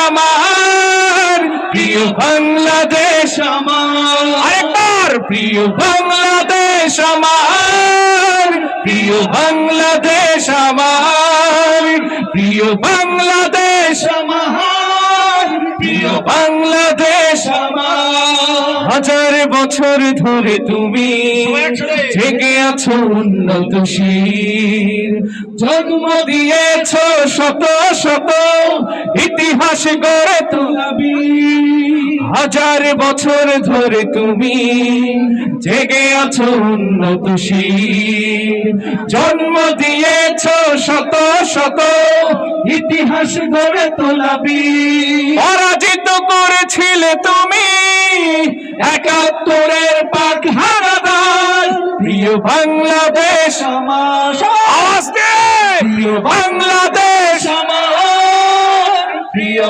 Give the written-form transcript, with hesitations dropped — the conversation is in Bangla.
আমার, প্রিয় বাংলাদেশ আমার। আরেকবার, প্রিয় বাংলাদেশ আমার, প্রিয় বাংলাদেশ আমার, প্রিয় বাংলাদেশ আমার, প্রিয় বাংলাদেশ আমার। হাজার বছর ধরে তুমি জেগে আছো উন্নতশীল, জন্ম দিয়েছ শত শত ইতিহাস গড়ে তোলাবি। হাজার বছর ধরে তুমি জেগে আছো উন্নতশীল, জন্ম দিয়েছ শত শত ইতিহাস গড়ে তোলাবি। পরাজিত করেছিলে তুমি ৭১-এর পাক হানাদার, প্রিয় বাংলাদেশ আমার। আওয়াজ দে, প্রিয় বাংলাদেশ আমার, প্রিয়